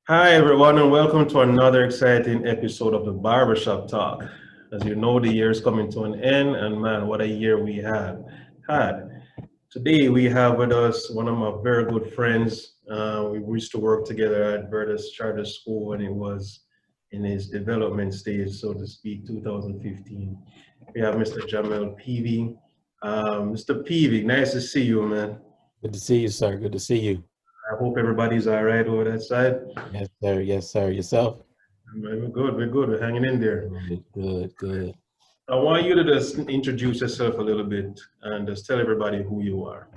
Hi, everyone, and welcome to another exciting episode of the Barbershop Talk. As you know, the year is coming to an end, and man, what a year we had. Today, we have with us one of my very good friends. We used to work together at Vertus Charter School when it was in its development stage, so to speak, 2015. We have Mr. Jamel Peavy. Mr. Peavy, nice to see you, man. Good to see you, sir. Good to see you. I hope everybody's all right over that side. Yes, sir. Yes, sir. Yourself? We're good, we're hanging in there. Good, good, good. I want you to just introduce yourself a little bit and just tell everybody who you are.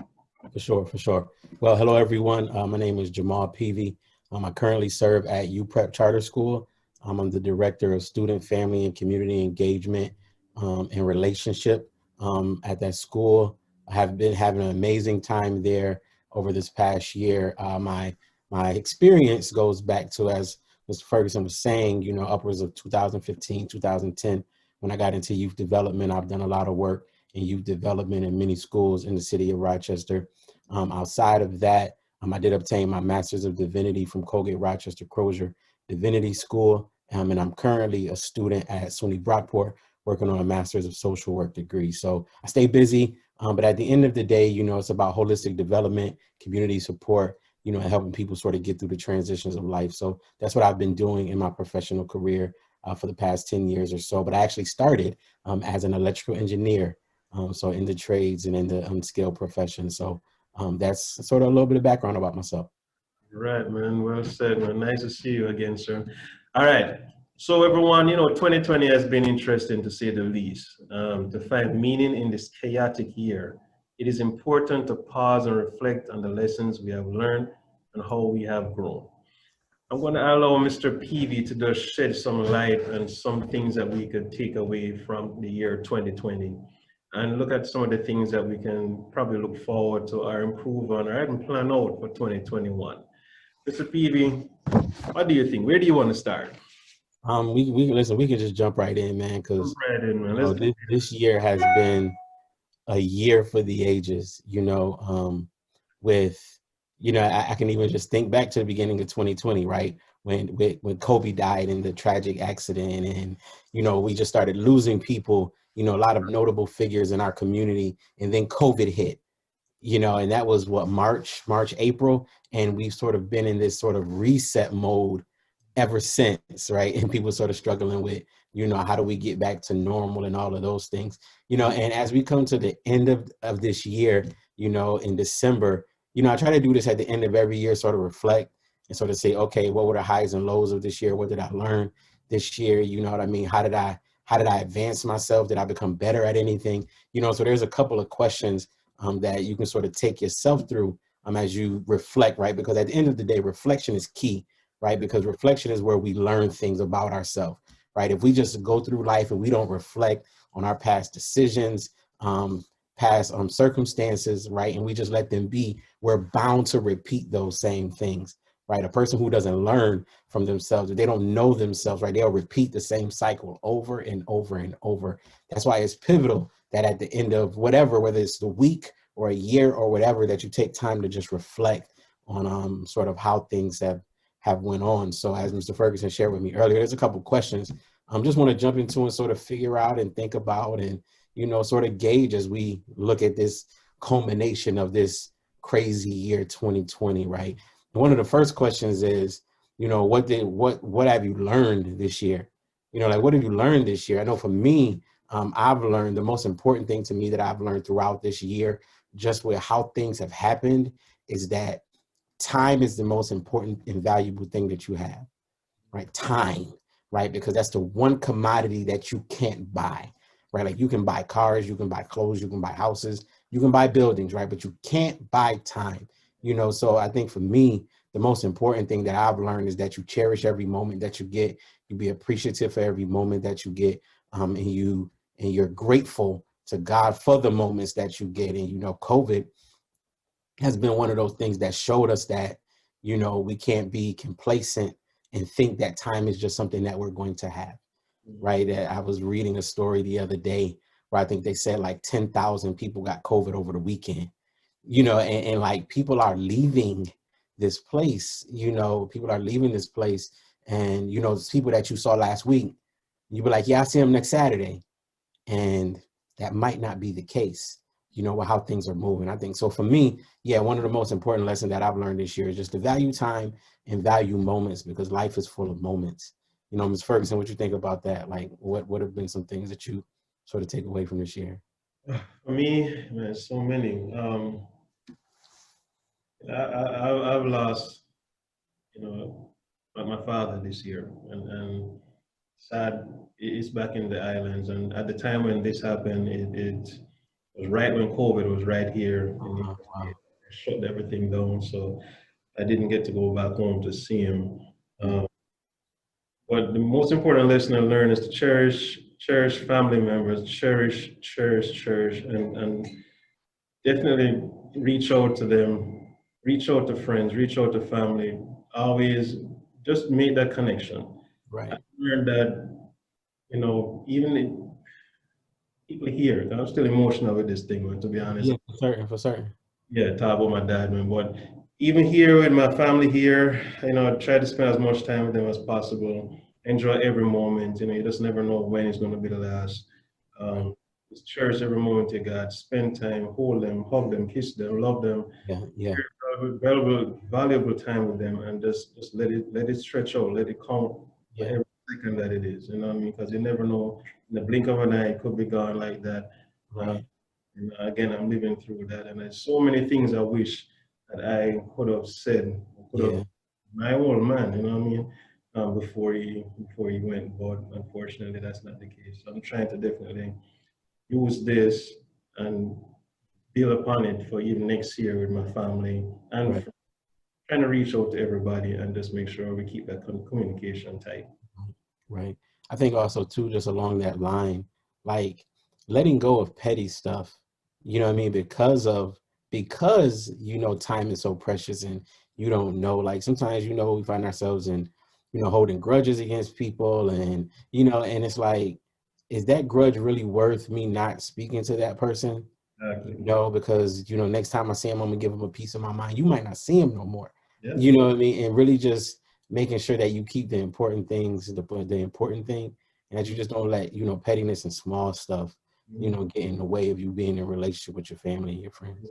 For sure, for sure. Well, hello, everyone. My name is Jamal Peavy. I currently serve at UPrep Charter School. I'm the Director of Student, Family, and Community Engagement and Relationship at that school. I have been having an amazing time there over this past year. My experience goes back to, as Mr. Ferguson was saying, upwards of 2015, 2010, when I got into youth development. I've done a lot of work in youth development in many schools in the city of Rochester. Outside of that, I did obtain my Master's of Divinity from Colgate Rochester Crozier Divinity School, and I'm currently a student at SUNY Brockport working on a Master's of Social Work degree. So I stay busy, but at the end of the day, it's about holistic development, community support, and helping people sort of get through the transitions of life. So that's what I've been doing in my professional career for the past 10 years or so. But I actually started as an electrical engineer, so in the trades and in the unskilled profession. So that's sort of a little bit of background about myself. Right, man. Well said, man. Nice to see you again, sir. All right. So, everyone, 2020 has been interesting to say the least. To find meaning in this chaotic year, it is important to pause and reflect on the lessons we have learned and how we have grown. I'm going to allow Mr. Peavy to just shed some light on some things that we could take away from the year 2020 and look at some of the things that we can probably look forward to or improve on or even plan out for 2021. Mr. Peavy, what do you think? Where do you want to start? We listen. We can just jump right in, man, because Right in, man. Let's do this year has been a year for the ages. With I can even just think back to the beginning of 2020, right? When Kobe died in the tragic accident, and we just started losing people. A lot of notable figures in our community, and then COVID hit. And that was what, March, April, and we've sort of been in this sort of reset mode ever since, right? And people sort of struggling with, how do we get back to normal and all of those things, and as we come to the end of this year, in December, I try to do this at the end of every year, sort of reflect and sort of say, okay, what were the highs and lows of this year? What did I learn this year? You know what I mean? How did I advance myself? Did I become better at anything? So there's a couple of questions that you can sort of take yourself through as you reflect, right? Because at the end of the day, reflection is key, right? Because reflection is where we learn things about ourselves, right? If we just go through life and we don't reflect on our past decisions, past circumstances, right, and we just let them be, we're bound to repeat those same things, right? A person who doesn't learn from themselves, if they don't know themselves, right, they'll repeat the same cycle over and over and over. That's why it's pivotal that at the end of whatever, whether it's the week or a year or whatever, that you take time to just reflect on sort of how things have went on. So as Mr. Ferguson shared with me earlier, there's a couple of questions I just want to jump into and sort of figure out and think about and, sort of gauge as we look at this culmination of this crazy year 2020, right? And one of the first questions is, what have you learned this year? Like, what have you learned this year? I know for me, I've learned the most important thing to me that I've learned throughout this year, just with how things have happened, is that time is the most important and valuable thing that you have, right? Time, right? Because that's the one commodity that you can't buy, right? Like, you can buy cars, you can buy clothes, you can buy houses, you can buy buildings, right? But you can't buy time, So I think for me, the most important thing that I've learned is that you cherish every moment that you get. You be appreciative for every moment that you get, and you're grateful to God for the moments that you get. And COVID has been one of those things that showed us that, we can't be complacent and think that time is just something that we're going to have, right? I was reading a story the other day where I think they said like 10,000 people got COVID over the weekend, and like people are leaving this place, you know, people are leaving this place, and, you know, people that you saw last week, you be like, yeah, I'll see them next Saturday. And that might not be the case, you know, with how things are moving. I think so for me, yeah, one of the most important lessons that I've learned this year is just to value time and value moments, because life is full of moments. You know, Ms. Ferguson, what you think about that? Like, what have been some things that you sort of take away from this year? For me, man, so many. I've lost, you know, my father this year, and sad. It's back in the islands, and at the time when this happened, it was right when COVID was right here, and Wow. it shut everything down. So I didn't get to go back home to see him. Um, but the most important lesson I learned is to cherish family members, cherish, and definitely reach out to them, reach out to friends, reach out to family. Always just make that connection. I Right. learned that, you know, people here, I'm still emotional with this thing, man, to be honest. Yeah, for certain, for certain. Yeah, talk about my dad, man. But even here with my family here, you know, I try to spend as much time with them as possible. Enjoy every moment. You know, you just never know when it's going to be the last. Right. Um, just cherish every moment you got. Spend time, hold them, hug them, kiss them, love them. Yeah, yeah, Valuable time with them, and just let it stretch out, let it count for yeah. every second that it is. You know what I mean? Because you never know. In the blink of an eye, it could be gone like that. Uh, Right. and again, I'm living through that, and there's so many things I wish that I could have said, could have Yeah. my old man, you know what I mean, before he went. But unfortunately, that's not the case. So I'm trying to definitely use this and build upon it for even next year with my family, and Right. trying to reach out to everybody and just make sure we keep that communication tight. Right. I think also too, just along that line, like letting go of petty stuff, you know what I mean? Because you know time is so precious, and you don't know, like sometimes, you know, we find ourselves in, you know, holding grudges against people, and you know, and it's like, is that grudge really worth me not speaking to that person? You Exactly. know, because you know, next time I see him, I'm gonna give him a piece of my mind. You might not see him no more. Yeah. You know what I mean? And really just making sure that you keep the important things, the important thing, and that you just don't let, you know, pettiness and small stuff, you Mhm. know, get in the way of you being in a relationship with your family and your friends.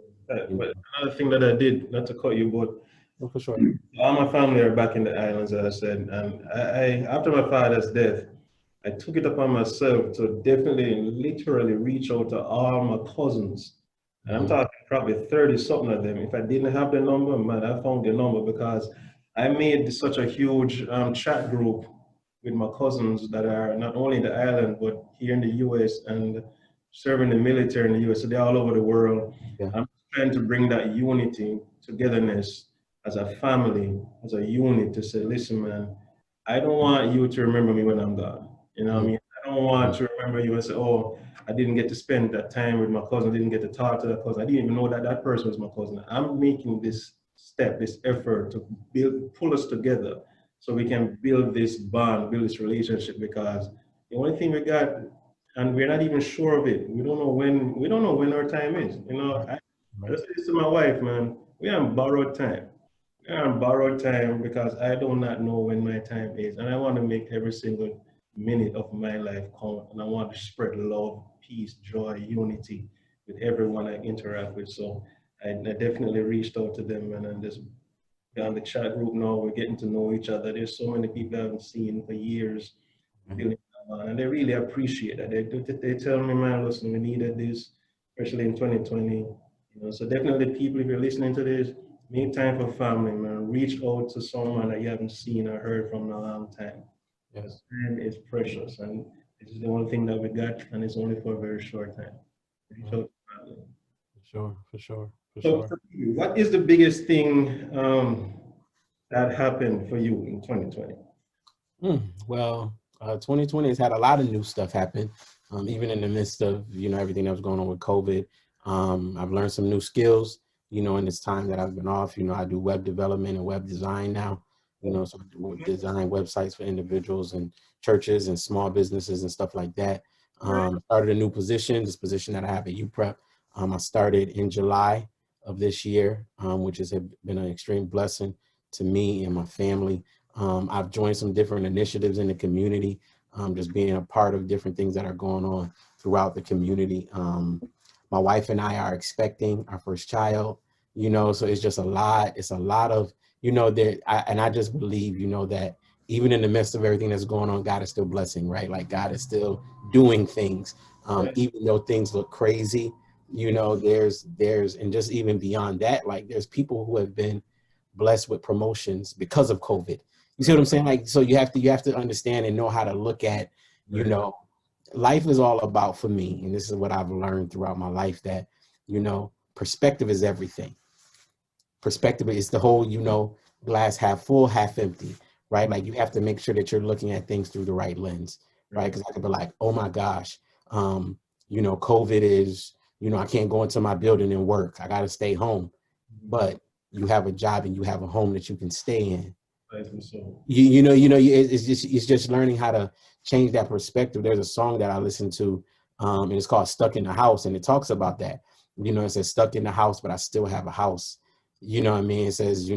You But know, another thing that I did, not to cut you, but oh, for sure. all my family are back in the islands, as I said, and after my father's death, I took it upon myself to definitely, literally reach out to all my cousins, and I'm Hmm. talking probably 30 something of them. If I didn't have the number, man, I found the number because I made such a huge chat group with my cousins that are not only in the island but here in the U.S. and serving the military in the U.S. So they're all over the world. Yeah. I'm trying to bring that unity, togetherness as a family, as a unit to say, listen, man, I don't want you to remember me when I'm gone. You know what I Mm-hmm. mean? I don't want to remember you and say, oh, I didn't get to spend that time with my cousin, I didn't get to talk to that cousin. I didn't even know that that person was my cousin. I'm making this step, this effort to pull us together so we can build this bond, build this relationship because the only thing we got, and we're not even sure of it. We don't know when our time is. You know, Right. I Right. just say this to my wife, man, we are on borrowed time. We are on borrowed time because I do not know when my time is. And I want to make every single minute of my life count. And I want to spread love, peace, joy, unity with everyone I interact with. So I definitely reached out to them and just on the chat group now, we're getting to know each other. There's so many people I haven't seen for years, Right. building that bond, and they really appreciate that. They tell me, man, listen, we needed this, especially in 2020. You know, so definitely, people, if you're listening to this, make time for family, man. Reach out to someone that you haven't seen or heard from in a long time. Yeah. Because time is precious, and this is the only thing that we got, and it's only for a very short time. Reach Right. out to family. For sure. For sure. For So, sure. for you, what is the biggest thing that happened for you in 2020? Well, 2020 has had a lot of new stuff happen, even in the midst of, you know, everything that was going on with COVID. I've learned some new skills, you know, in this time that I've been off. You know, I do web development and web design now, you know, so I design websites for individuals and churches and small businesses and stuff like that. Started a new position, this position that I have at UPrep. I started in July. of this year, which has been an extreme blessing to me and my family. I've joined some different initiatives in the community, just being a part of different things that are going on throughout the community. My wife and I are expecting our first child, so it's just a lot. It's a lot of, and I just believe, that even in the midst of everything that's going on, God is still blessing, right? Like God is still doing things, even though things look crazy. There's, and just even beyond that, like there's people who have been blessed with promotions because of COVID. You see what I'm saying? Like, so you have to understand and know how to look at, life is all about, for me, and this is what I've learned throughout my life, that, perspective is everything. Perspective is the whole, glass half full, half empty, right? Like you have to make sure that you're looking at things through the right lens, right? Because I could be like, oh my gosh, COVID is, I can't go into my building and work. I got to stay home. But you have a job and you have a home that you can stay in. It's just learning how to change that perspective. There's a song that I listen to, and it's called "Stuck in the House," and it talks about that. It says stuck in the house, but I still have a house. You know what I mean? It says,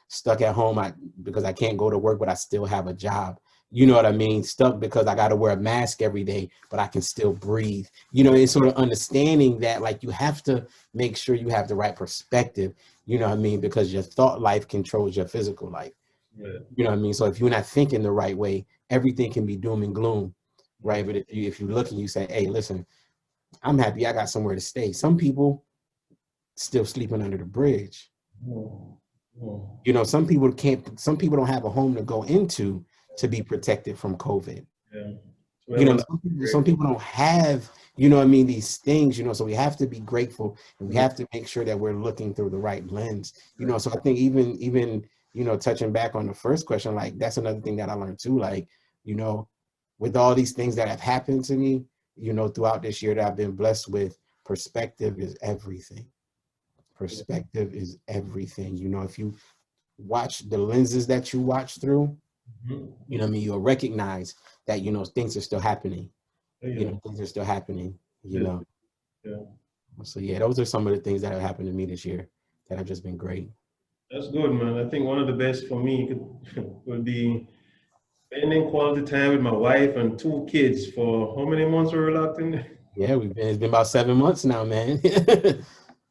stuck at home because I can't go to work, but I still have a job. You know what I mean? Stuck because I got to wear a mask every day, but I can still breathe. It's sort of understanding that, like, you have to make sure you have the right perspective, you know what I mean? Because your thought life controls your physical life. Yeah. You know what I mean? So if you're not thinking the right way, everything can be doom and gloom, right? But if you look and you say, hey, listen, I'm happy I got somewhere to stay. Some people still sleeping under the bridge. Some people don't have a home to go into to be protected from COVID. Yeah. Some people don't have, these things, so we have to be grateful, and we have to make sure that we're looking through the right lens, so I think even, touching back on the first question, like that's another thing that I learned too, like, with all these things that have happened to me, throughout this year that I've been blessed with, perspective is everything. Perspective is everything. If you watch the lenses that you watch through, you'll recognize that, things are still happening. Things are still happening, Yeah. So yeah, those are some of the things that have happened to me this year that have just been great. That's good, man. I think one of the best for me would be spending quality time with my wife and 2 kids for how many months were we locked in? Yeah, it's been about 7 months now, man.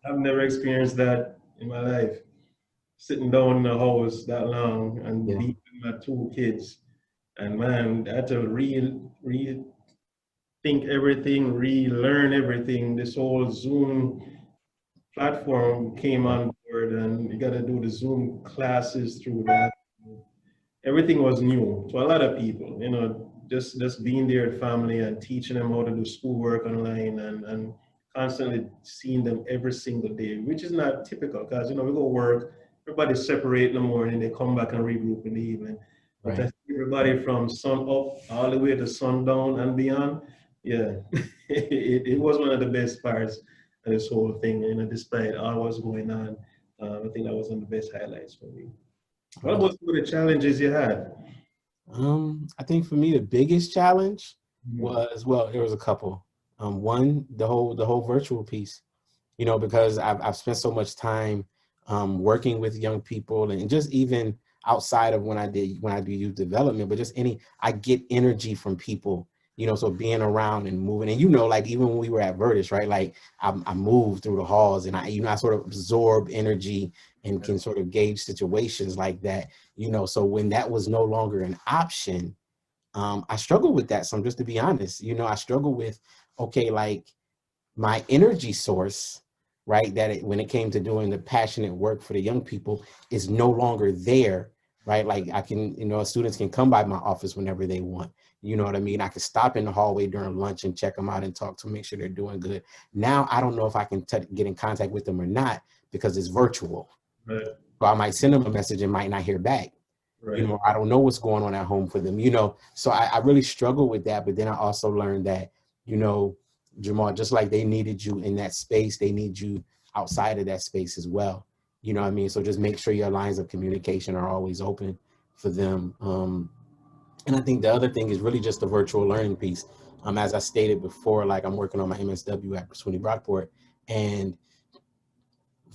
I've never experienced that in my life. Sitting down in the house that long and being with my 2 kids. And man, I had to rethink everything, relearn everything. This whole Zoom platform came on board, and you got to do the Zoom classes through that. Everything was new to a lot of people, just being there with family and teaching them how to do schoolwork online, and constantly seeing them every single day, which is not typical because, we go work, everybody separate in the morning, they come back and regroup in the evening. But right. Everybody from sun up all the way to sundown and beyond, it was one of the best parts of this whole thing, despite all what's going on. I think that was one of the best highlights for me. What about some of the challenges you had? I think for me, the biggest challenge was, there was a couple. One, the whole virtual piece, because I've spent so much time working with young people, and just even outside of when I do youth development, but just I get energy from people, so being around and moving, and like even when we were at Virtus, right? Like I moved through the halls, and I sort of absorb energy and can sort of gauge situations like that, so when that was no longer an option, I struggled with that. So just to be honest, I struggle with, okay, like my energy source, right? When it came to doing the passionate work for the young people is no longer there, right? Like I can, students can come by my office whenever they want. You know what I mean? I can stop in the hallway during lunch and check them out and talk to them, make sure they're doing good. Now, I don't know if I can get in contact with them or not because it's virtual. Right. So I might send them a message and might not hear back. Right. I don't know what's going on at home for them, So I really struggle with that. But then I also learned that, Jamal, just like they needed you in that space, they need you outside of that space as well. You know what I mean? So just make sure your lines of communication are always open for them. And I think the other thing is really just the virtual learning piece. As I stated before, like I'm working on my MSW at SUNY Brockport, and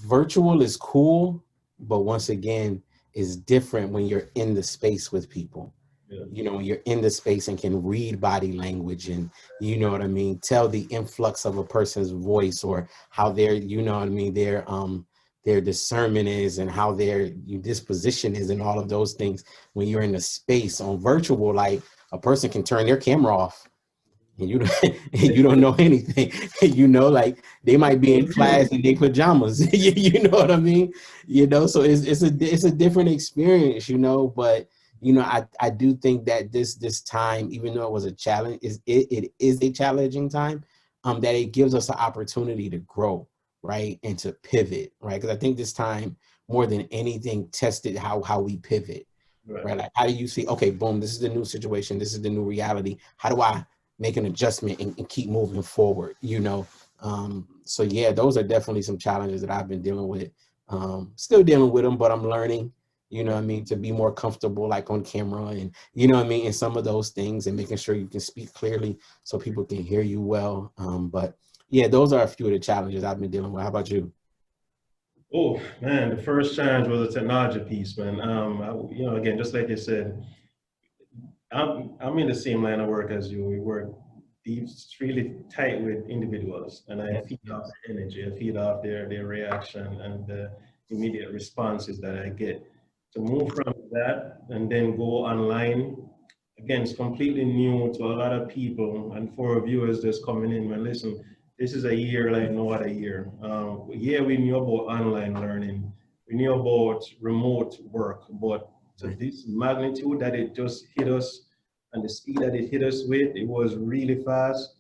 virtual is cool, but once again, it's different when you're in the space with people. Yeah. You know, when you're in the space and can read body language and, you know what I mean, tell the influx of a person's voice or how their, you know what I mean, their discernment is and how their disposition is and all of those things. When you're in the space on virtual, like a person can turn their camera off and you don't, and you don't know anything. You know, like they might be in class in their pajamas. You know what I mean? You know, so it's a different experience, you know, but you know, I do think that this time, even though it was a challenge, it is a challenging time, that it gives us an opportunity to grow, right? And to pivot, right? Because I think this time more than anything tested how we pivot. Right. Like, how do you see, okay, boom, this is the new situation. This is the new reality. How do I make an adjustment and keep moving forward, you know? So yeah, those are definitely some challenges that I've been dealing with. Still dealing with them, but I'm learning, you know what I mean, to be more comfortable, like on camera and, you know what I mean, and some of those things and making sure you can speak clearly so people can hear you well. But yeah, those are a few of the challenges I've been dealing with. How about you? Oh man, the first challenge was the technology piece, man. You know, again, just like you said, I'm in the same line of work as you. We work deep, really tight with individuals, and I feed off their energy, I feed off their reaction and the immediate responses that I get. To move from that and then go online, again, it's completely new to a lot of people, and for viewers that's coming in, man, listen, this is a year like no other year. Yeah, we knew about online learning, we knew about remote work, but to this magnitude that it just hit us and the speed that it hit us with, it was really fast.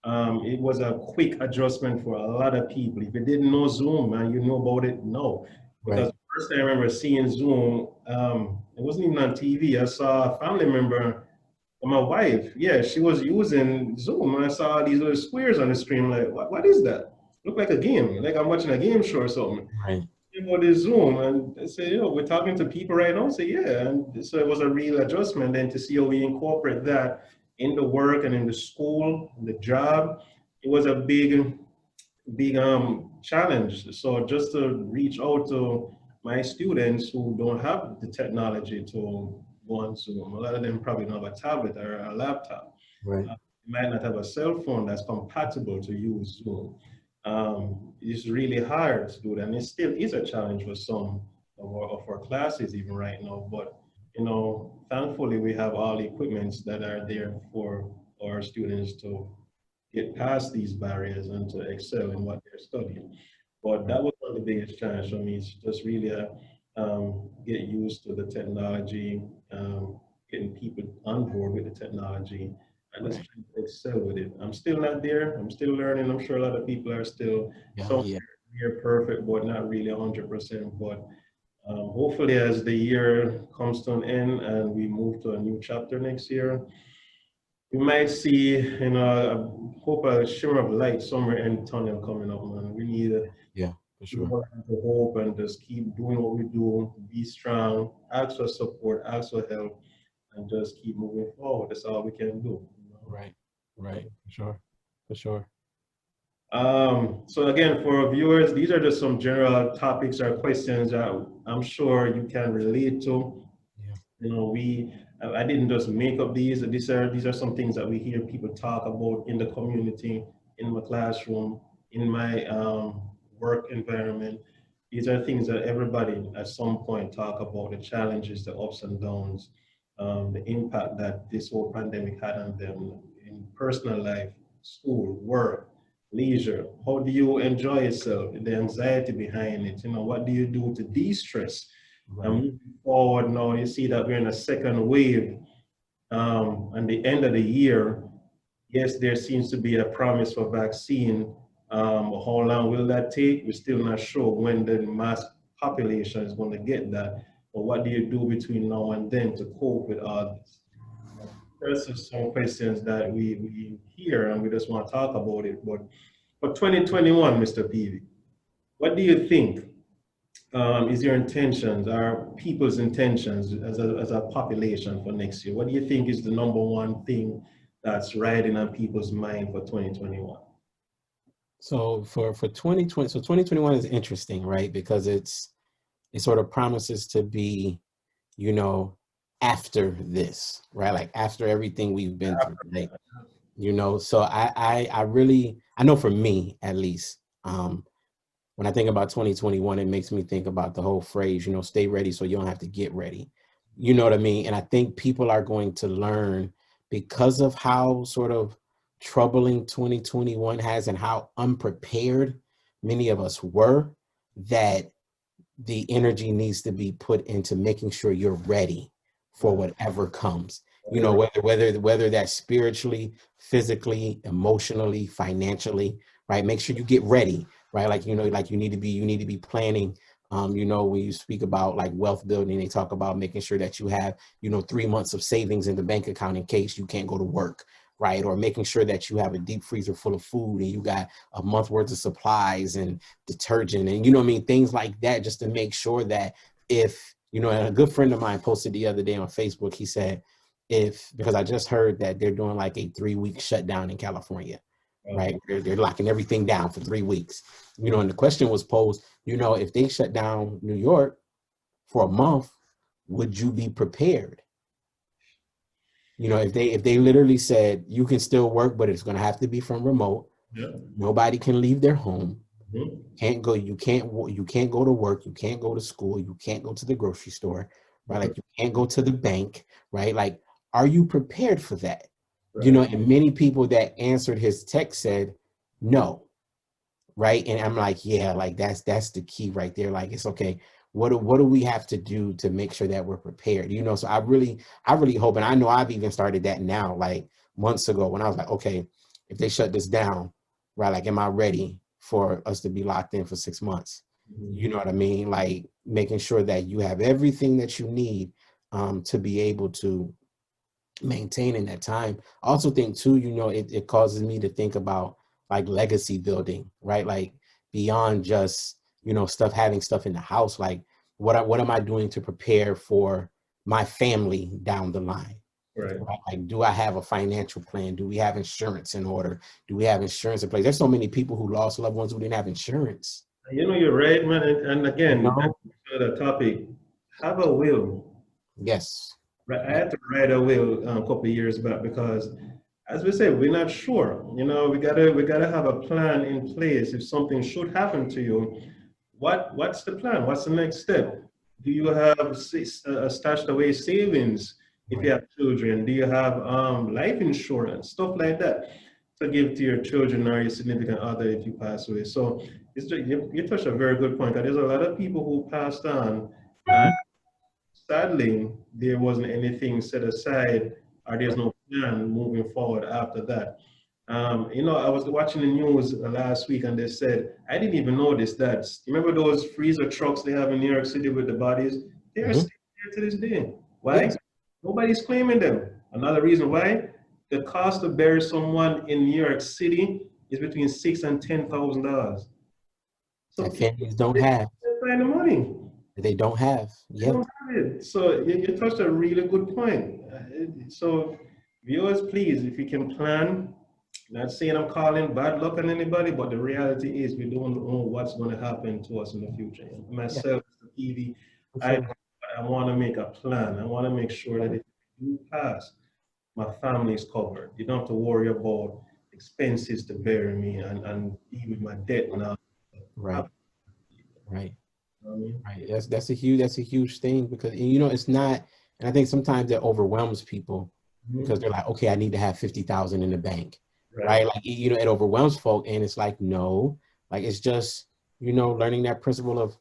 It was a quick adjustment for a lot of people. If you didn't know Zoom, man, you know about it now. Because Right. the first time I remember seeing Zoom, it wasn't even on TV. I saw a family member, my wife, yeah, she was using Zoom, and I saw these little squares on the screen. Like, what is that? Look like a game, like I'm watching a game show or something. Right. About this Zoom, and they say, you know, we're talking to people right now. Say, yeah, and so it was a real adjustment. Then to see how we incorporate that in the work and in the school, the job, it was a big challenge. So just to reach out to my students who don't have the technology to go on Zoom, a lot of them probably don't have a tablet or a laptop. Right. Might not have a cell phone that's compatible to use Zoom. It's really hard to do that, and it still is a challenge for some of our classes even right now. But you know, thankfully we have all the equipments that are there for our students to get past these barriers and to excel in what they're studying. But that was one of the biggest challenge for me. Is just really get used to the technology, getting people on board with the technology, and just Right. trying to excel with it. I'm still not there. I'm still learning. I'm sure a lot of people are still Yeah. somewhere Yeah. near perfect, but not really 100%. But hopefully, as the year comes to an end and we move to a new chapter next year, we might see, you know, I hope a shimmer of light somewhere in the tunnel coming up, man. We need to Yeah. For keep sure. working to hope and just keep doing what we do, be strong, ask for support, ask for help, and just keep moving forward. That's all we can do. You know? Right. Right. For sure. For sure. So again, for our viewers, these are just some general topics or questions that I'm sure you can relate to. Yeah. You know, I didn't just make up these. These are some things that we hear people talk about in the community, in my classroom, in my work environment. These are things that everybody at some point talk about, the challenges, the ups and downs, the impact that this whole pandemic had on them in personal life, school, work, leisure. How do you enjoy yourself? The anxiety behind it. You know, what do you do to de-stress? And Right. moving forward now, you see that we're in a second wave. And the end of the year, yes, there seems to be a promise for vaccine. How long will that take? We're still not sure when the mass population is going to get that. But what do you do between now and then to cope with all this? There's just some questions that we hear and we just want to talk about it. But for 2021, Mr. Peavy, what do you think is your intentions, our people's intentions as a population for next year? What do you think is the number one thing that's riding on people's mind for 2021? So for 2020, so 2021 is interesting, right? Because it sort of promises to be, you know, after this, right? Like after everything we've been through, right? You know, so I really, I know for me at least, when I think about 2021, it makes me think about the whole phrase, you know, stay ready so you don't have to get ready. You know what I mean? And I think people are going to learn because of how sort of troubling 2021 has and how unprepared many of us were, that the energy needs to be put into making sure you're ready for whatever comes. You know, whether that's spiritually, physically, emotionally, financially, right? Make sure you get ready, right? Like, you know, like you need to be planning. You know, when you speak about like wealth building, they talk about making sure that you have, you know, 3 months of savings in the bank account in case you can't go to work, right? Or making sure that you have a deep freezer full of food and you got a month worth of supplies and detergent and, you know what I mean, things like that, just to make sure that if, you know, and a good friend of mine posted the other day on Facebook, he said, because I just heard that they're doing like a 3-week shutdown in California, right? They're locking everything down for 3 weeks, you know, and the question was posed, you know, if they shut down New York for a month, would you be prepared? You know, if they literally said you can still work, but it's going to have to be from remote. Yeah. Nobody can leave their home. Mhm. You can't go to work, you can't go to school, you can't go to the grocery store, right? Like you can't go to the bank, right? Like, are you prepared for that? You know, Right. and many people that answered his text said no, right? And I'm like, yeah, like that's the key right there. Like, it's okay. What do we have to do to make sure that we're prepared? You know, so I really hope, and I know I've even started that now, like months ago when I was like, okay, if they shut this down, right? Like, am I ready for us to be locked in for 6 months? You Mhm. know what I mean? Like making sure that you have everything that you need to be able to maintain in that time. I also think too, you know, it causes me to think about like legacy building, right? Like beyond just, you know, having stuff in the house, like what am I doing to prepare for my family down the line? Right. Right? Like, do I have a financial plan? Do we have insurance in order? Do we have insurance in place? There's so many people who lost loved ones who didn't have insurance. You know, you're right, man. And You again, back know? to the topic, have a will. Yes. Right. I Yeah. had to write a will a couple of years back because, as we say, we're not sure. You know, we gotta have a plan in place if something should happen to you. What's the plan? What's the next step? Do you have stashed away savings if you Right. have children? Do you have life insurance, stuff like that, to give to your children or your significant other if you pass away? So you touched a very good point. 'Cause there's a lot of people who passed on, and sadly, there wasn't anything set aside, or there's no plan moving forward after that. You know, I was watching the news last week and they said, I didn't even notice that. You remember those freezer trucks they have in New York City with the bodies? They're Mhm. still there to this day. Why? Yes. Nobody's claiming them. Another reason why? The cost to bury someone in New York City is between $6,000 and $10,000. That So families don't have. they find the money. They don't have. They Yeah. don't have it. So you touched a really good point. So viewers, please, if you can plan, not saying I'm calling bad luck on anybody, but the reality is we don't know what's going to happen to us in the future. Yeah. Myself, the TV, For I sure. I want to make a plan. I want to make sure that if you pass, my family is covered. You don't have to worry about expenses to bury me and deal with my debt now. Right. Right. I mean, Right. That's a huge thing because, you know, it's not, and I think sometimes that overwhelms people because mhm, they're like, okay, I need to have 50,000 in the bank. right. Right. Like, you know, it overwhelms folk, and it's like, no, like it's just, you know, learning that principle of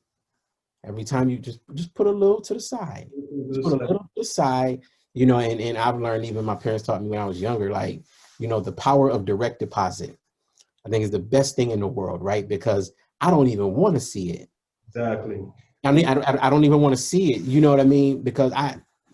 every time you just put a little to the side. Just put a little to the side, you know, and I've learned, even my parents taught me when I was younger, like, you know, the power of direct deposit, I think is the best thing in the world, right? Because I don't even want to see it. Exactly. I mean, I don't even want to see it. You know what I mean? Because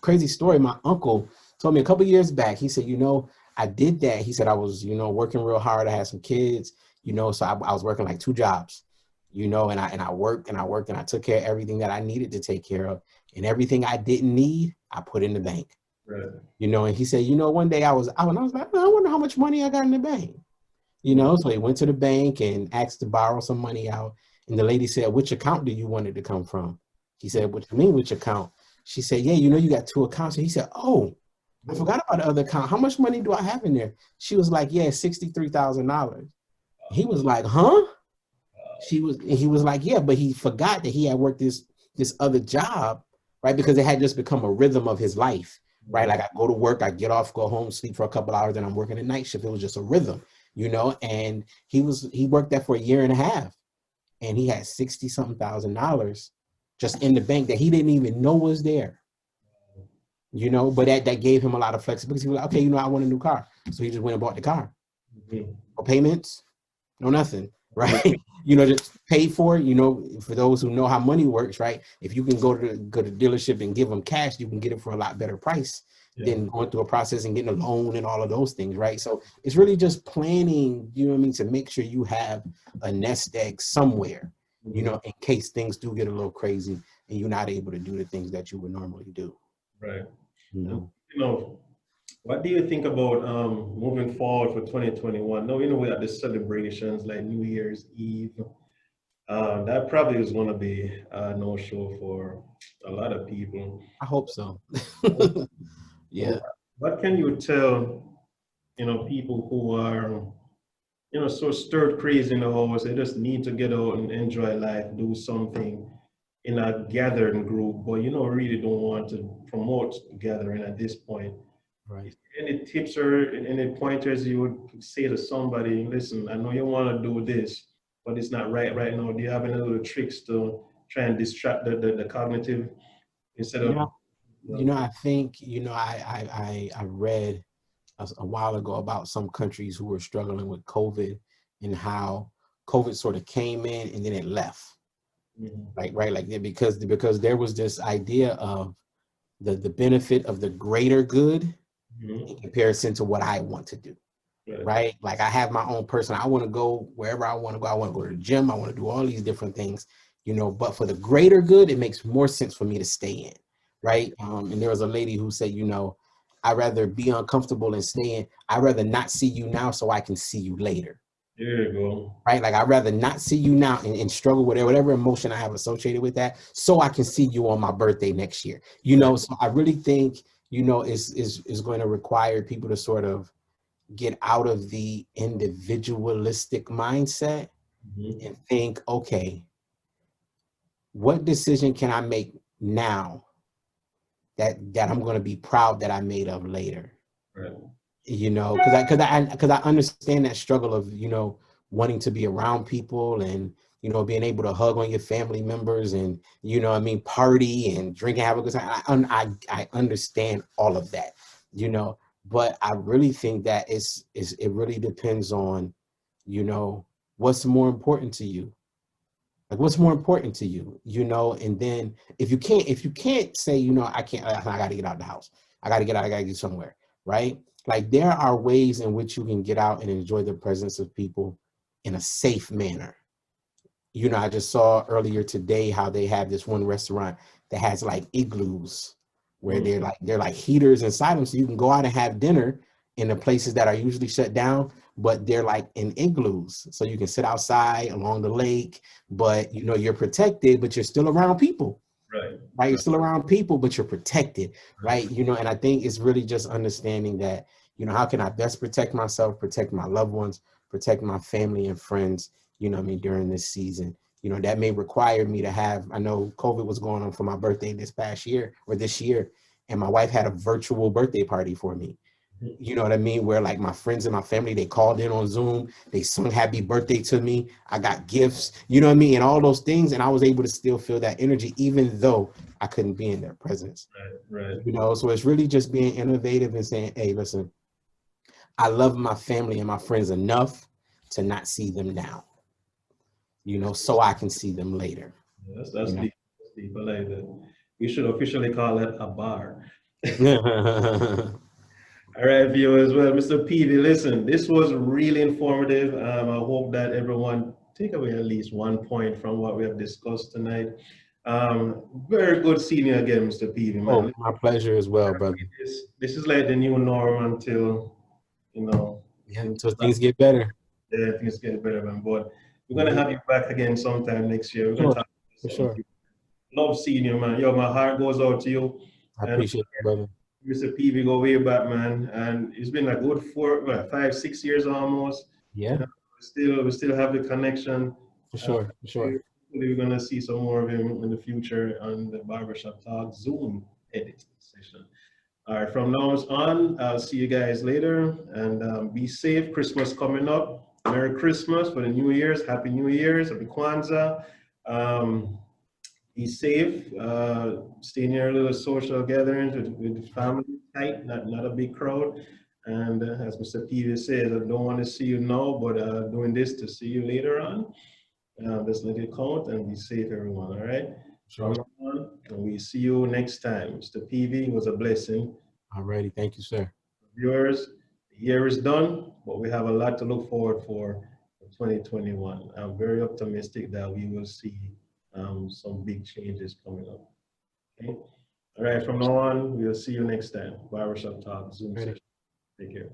crazy story, my uncle told me a couple years back, he said, you know, I did that. He said, I was, you know, working real hard. I had some kids, you know, so I was working like 2 jobs, you know, and I worked and I worked and I took care of everything that I needed to take care of. And everything I didn't need, I put in the bank, Right. you know, and he said, you know, one day I was out and I was like, "Man, I wonder how much money I got in the bank." You know, so he went to the bank and asked to borrow some money out. And the lady said, which account do you want it to come from? He said, what do you mean, which account? She said, yeah, you know, you got two accounts. And he said, oh, I forgot about the other account. How much money do I have in there? She was like, yeah, $63,000. He was like, huh? He was like, yeah, but he forgot that he had worked this other job, right? Because it had just become a rhythm of his life, right? Like I go to work, I get off, go home, sleep for a couple hours, then I'm working a night shift. It was just a rhythm, you know, and he worked that for a year and a half, and he had 60 something $1,000 just in the bank that he didn't even know was there, you know, but that gave him a lot of flexibility. He was like, okay, you know, I want a new car. So he just went and bought the car. No payments, no nothing, right? You know, just pay for it. You know, for those who know how money works, right? If you can go to the dealership and give them cash, you can get it for a lot better price than going through a process and getting a loan and all of those things, right? So it's really just planning, you know what I mean, to make sure you have a nest egg somewhere, you know, in case things do get a little crazy and you're not able to do the things that you would normally do. Right. You know, what do you think about moving forward for 2021? Now, you know, we have the celebrations like New Year's Eve. That probably is going to be a no-show for a lot of people. I hope so. Yeah. What can you tell, you know, people who are, you know, so stirred crazy in the house, they just need to get out and enjoy life, do something in a gathering group, but, you know, really don't want to promote gathering at this point. Right. Any tips or any pointers you would say to somebody, listen, I know you want to do this, but it's not right now. Do you have any little tricks to try and distract the cognitive instead of, I think, you know, I read a while ago about some countries who were struggling with COVID and how COVID sort of came in and then it left. Like, right, like because there was this idea of the benefit of the greater good in comparison to what I want to do. Right? Like I have my own person. I want to go wherever I want to go. I want to go to the gym. I want to do all these different things, you know, but for the greater good, it makes more sense for me to stay in. Right. And there was a lady who said, you know, I'd rather be uncomfortable and stay in. I'd rather not see you now so I can see you later. There you go. Right. Like I'd rather not see you now and struggle with whatever emotion I have associated with that so I can see you on my birthday next year. You know, so I really think, you know, is going to require people to sort of get out of the individualistic mindset and think, okay, what decision can I make now that I'm going to be proud that I made of later? Right. You know, because I understand that struggle of, you know, wanting to be around people and, you know, being able to hug on your family members and, you know, I mean, party and drink and have a good time. I understand all of that, you know, but I really think that it really depends on, you know, what's more important to you. Like what's more important to you, you know, and then if you can't say, you know, I got to get out of the house. I got to get somewhere, right? Like there are ways in which you can get out and enjoy the presence of people in a safe manner. You know, I just saw earlier today how they have this one restaurant that has like igloos where they're like heaters inside them. So you can go out and have dinner in the places that are usually shut down, but they're like in igloos. So you can sit outside along the lake, but you know, you're protected, but you're still around people. Right. You're still around people, but you're protected. Right. You know, and I think it's really just understanding that, you know, how can I best protect myself, protect my loved ones, protect my family and friends, you know what I mean, during this season. You know, that may require me to have, I know COVID was going on for my birthday this year, and my wife had a virtual birthday party for me. You know what I mean? Where like my friends and my family, they called in on Zoom, they sung happy birthday to me. I got gifts, you know what I mean? And all those things. And I was able to still feel that energy, even though I couldn't be in their presence. Right. You know, so it's really just being innovative and saying, hey, listen, I love my family and my friends enough to not see them now, you know, so I can see them later. Yes, that's deep. That's deep. I like that. We should officially call it a bar. All right, viewers. Well, Mr. Peavy, listen, this was really informative. I hope that everyone take away at least 1 point from what we have discussed tonight. Very good seeing you again, Mr. Peavy, man. Oh, my pleasure as well, brother. This is like the new norm until, you know. Yeah, until things get better. Yeah, things get better, man. But we're gonna have you back again sometime next year. We're gonna Sure, talk for about something. sure. Love seeing you, man. Yo, my heart goes out to you. I And appreciate it, brother. Mr. P, we go way back, man. And it's been like good 5, 6 years almost. You Yeah, know, we still have the connection. for Uh, sure, for sure. we're gonna see some more of him in the future on the Barbershop Talk Zoom edit session. All right, from now on, I'll see you guys later, and be safe. Christmas coming up. Merry Christmas for the New Year's. Happy New Year's. Happy Kwanzaa. Um, be safe. Stay near little social gatherings with family, tight, not a big crowd. And as Mr. Peter says, I don't want to see you now, but doing this to see you later on. Just let it count and be safe, everyone. All right. Sure. From now on, and we see you next time. Mr. PV was a blessing. Alrighty, thank you, sir. Viewers, the year is done, but we have a lot to look forward for 2021. I'm very optimistic that we will see some big changes coming up. Okay. All right. From now on, we'll see you next time. Barbershop Talk Zoom session. Take care.